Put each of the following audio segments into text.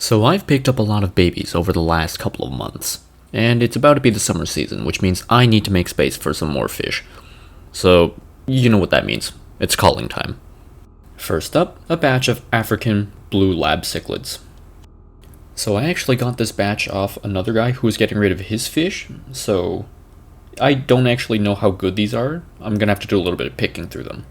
So I've picked up a lot of babies over the last couple of months, and it's about to be the summer season, which means I need to make space for some more fish. So, you know what that means. It's culling time. First up, a batch of African blue lab cichlids. So I actually got this batch off another guy who was getting rid of his fish, so I don't actually know how good these are. I'm gonna have to do a little bit of picking through them.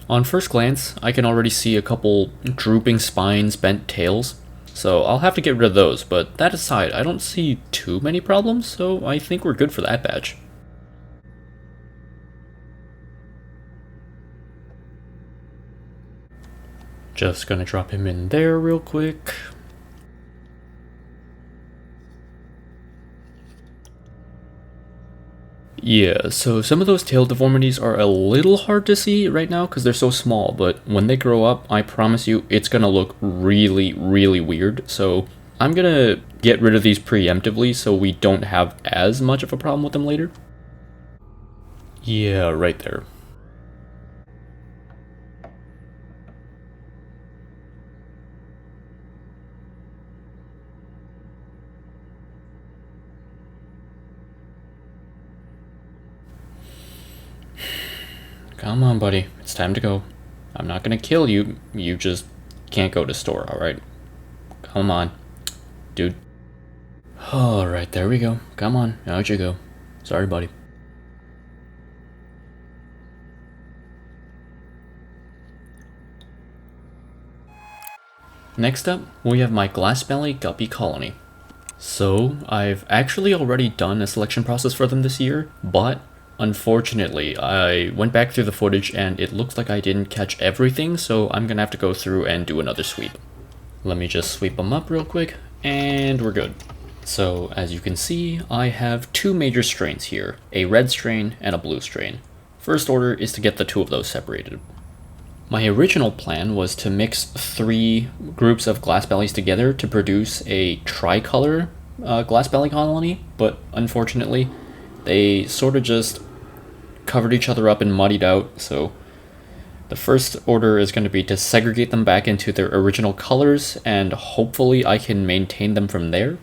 On first glance, I can already see a couple drooping spines, bent tails, so I'll have to get rid of those, but that aside, I don't see too many problems, so I think we're good for that batch. Just gonna drop him in there real quick. Yeah, so some of those tail deformities are a little hard to see right now because they're so small, but when they grow up, I promise you, it's gonna look really, really weird. So I'm gonna get rid of these preemptively so we don't have as much of a problem with them later. Yeah, right there. Come on, buddy. It's time to go. I'm not gonna kill you. You just can't go to store, alright? Come on. Dude. Alright, there we go. Come on. Out you go. Sorry, buddy. Next up, we have my glassbelly guppy colony. So, I've actually already done a selection process for them this year, but unfortunately, I went back through the footage and it looks like I didn't catch everything, so I'm gonna have to go through and do another sweep. Let me just sweep them up real quick, and we're good. So, as you can see, I have two major strains here, a red strain and a blue strain. First order is to get the two of those separated. My original plan was to mix three groups of glassbellies together to produce a tricolor glassbelly colony, but unfortunately, they sort of just covered each other up and muddied out, so the first order is going to be to segregate them back into their original colors, and hopefully I can maintain them from there.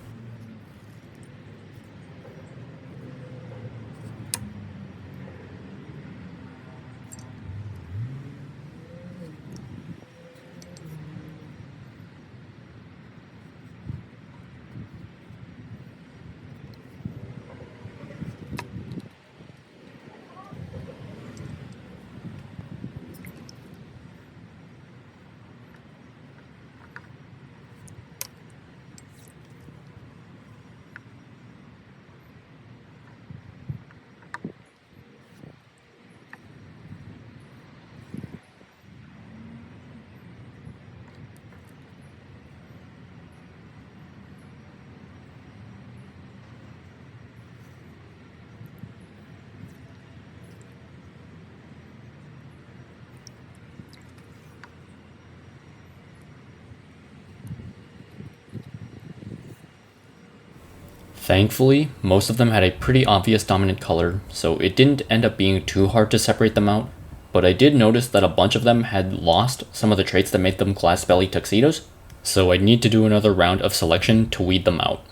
Thankfully, most of them had a pretty obvious dominant color, so it didn't end up being too hard to separate them out, but I did notice that a bunch of them had lost some of the traits that made them glassbelly tuxedos, so I need to do another round of selection to weed them out.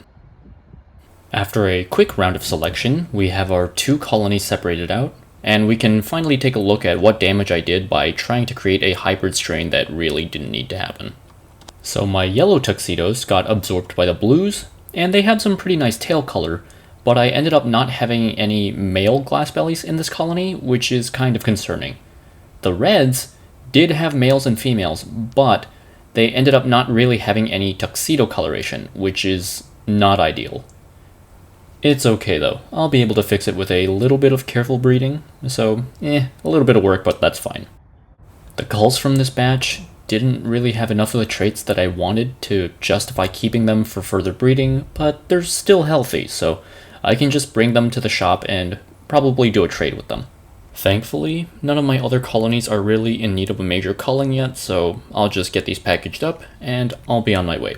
After a quick round of selection, we have our two colonies separated out, and we can finally take a look at what damage I did by trying to create a hybrid strain that really didn't need to happen. So my yellow tuxedos got absorbed by the blues, and they have some pretty nice tail color, but I ended up not having any male glassbellies in this colony, which is kind of concerning. The reds did have males and females, but they ended up not really having any tuxedo coloration, which is not ideal. It's okay though, I'll be able to fix it with a little bit of careful breeding, so a little bit of work, but that's fine. The culls from this batch didn't really have enough of the traits that I wanted to justify keeping them for further breeding, but they're still healthy, so I can just bring them to the shop and probably do a trade with them. Thankfully, none of my other colonies are really in need of a major culling yet, so I'll just get these packaged up and I'll be on my way.